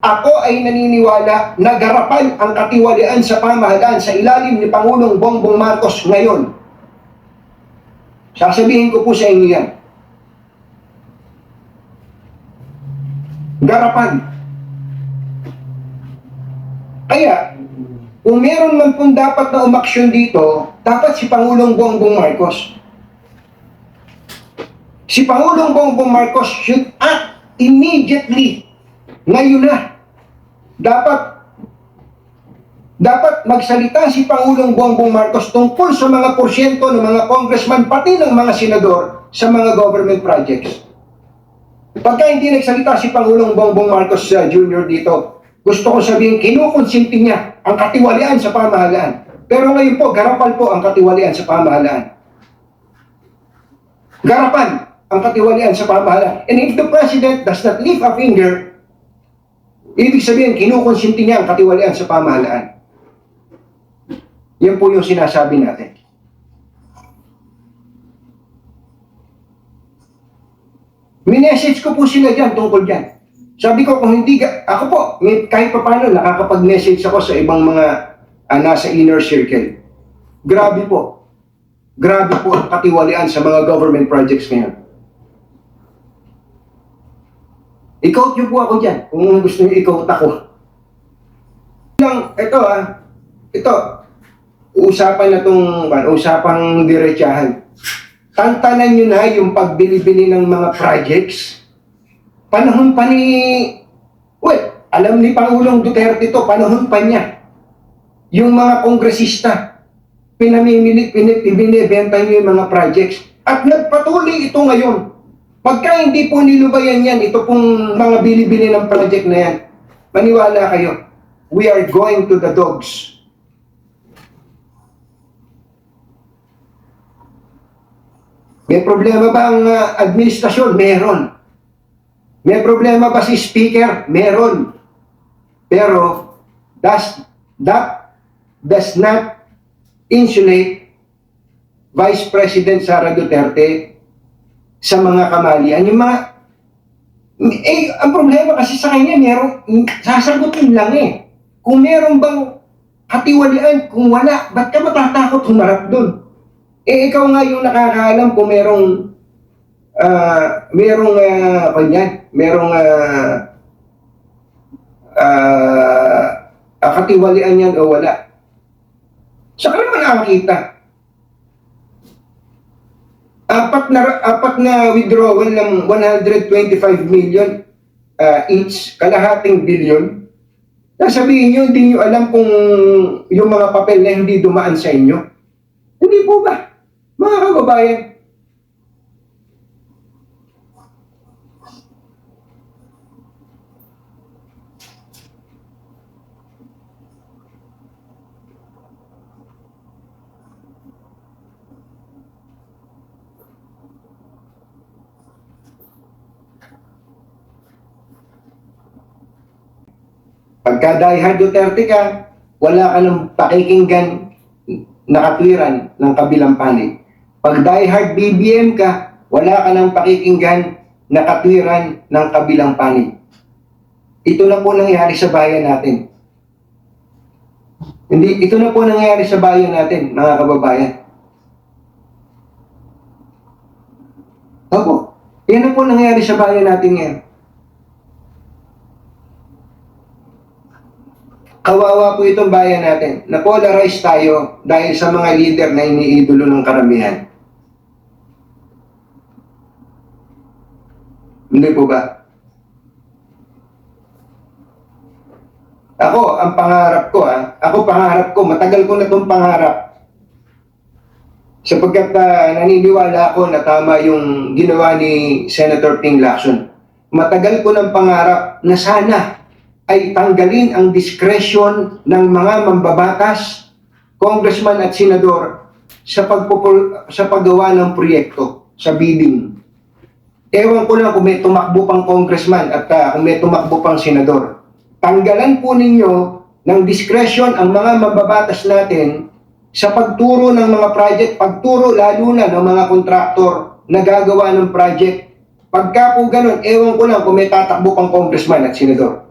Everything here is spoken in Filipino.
Ako ay naniniwala na garapan ang katiwalian sa pamahalaan sa ilalim ni Pangulong Bongbong Marcos ngayon. Sasabihin ko po sa inyo yan. Garapan. Kaya, kung meron man pong dapat na umaksyon dito, dapat si Pangulong Bongbong Marcos. Si Pangulong Bongbong Marcos should act immediately. Ngayon na. Dapat magsalita si Pangulong Bongbong Marcos tungkol sa mga porsyento ng mga congressman, pati ng mga senador sa mga government projects. Pagka hindi nagsalita si Pangulong Bongbong Marcos Jr. dito, gusto ko sabihin, kinukonsinti niya ang katiwalian sa pamahalaan. Pero ngayon po, garapal po ang katiwalian sa pamahalaan. Garapan ang katiwalian sa pamahalaan. And if the President does not lift a finger, ibig sabihin, kinukonsinti niya ang katiwalian sa pamahalaan. Yan po yung sinasabi natin. Minessage ko po sila dyan tungkol dyan. Sabi ko, kung hindi, ako po, kahit pa paano, nakakapag-message ako sa ibang mga nasa inner circle. Grabe po. Grabe po ang katiwalian sa mga government projects ngayon. I-quote niyo po ako dyan, kung gusto niyo i-quote ako. Ito, usapan na itong, usapang diretsahan. Tantanan niyo na yung pagbili-bili ng mga projects. Panahon pa ni, alam ni Pangulong Duterte ito, panahon pa niya. Yung mga kongresista, binibenta niyo yung mga projects. At nagpatuloy ito ngayon. Pagka hindi po nilubayan yan, ito pong mga bili-bili ng project na yan, maniwala kayo, we are going to the dogs. May problema ba ang administrasyon? Meron. May problema ba si speaker? Meron. Pero, that does not insulate Vice President Sara Duterte sa mga kamalian. Yung mga, ang problema kasi sa kanya, sasagutin lang eh. Kung meron bang katiwalian, kung wala, ba't ka matatakot humarap dun? Ikaw nga yung nakakaalam kung merong katiwalian yan o wala. Saka naman nakakita. Apat na withdrawal ng 125 million each, kalahating billion. Sasabihin nyo, hindi nyo alam kung yung mga papel na hindi dumaan sa inyo. Hindi po ba? Mga kababayan, pagka diehard Duterte ka, wala ka ng pakikinggan na katwiran ng kabilang panig. Pag diehard BBM ka, wala ka ng pakikinggan na katwiran ng kabilang panig. Ito na po nangyari sa bayan natin. Ito na po nangyari sa bayan natin, mga kababayan. Opo, yan na po nangyari sa bayan natin ngayon. Kawawa po itong bayan natin. Na-polarize tayo dahil sa mga leader na iniidolo ng karamihan. Hindi po ba? Ang pangarap ko, matagal ko na itong pangarap. Sapagkat naniniwala ako na tama yung ginawa ni Senator Ping Lacson. Matagal ko ng pangarap na sana ay tanggalin ang diskresyon ng mga mambabatas, congressman at senador sa paggawa ng proyekto, sa bidding. Ewan ko lang kung may tumakbo pang congressman at kung may tumakbo pang senador. Tanggalan po ninyo ng diskresyon ang mga mambabatas natin sa pagturo ng mga project, pagturo lalo na ng mga kontraktor na gagawa ng project. Pagka po ganun, ewan ko lang kung may tatakbo pang congressman at senador.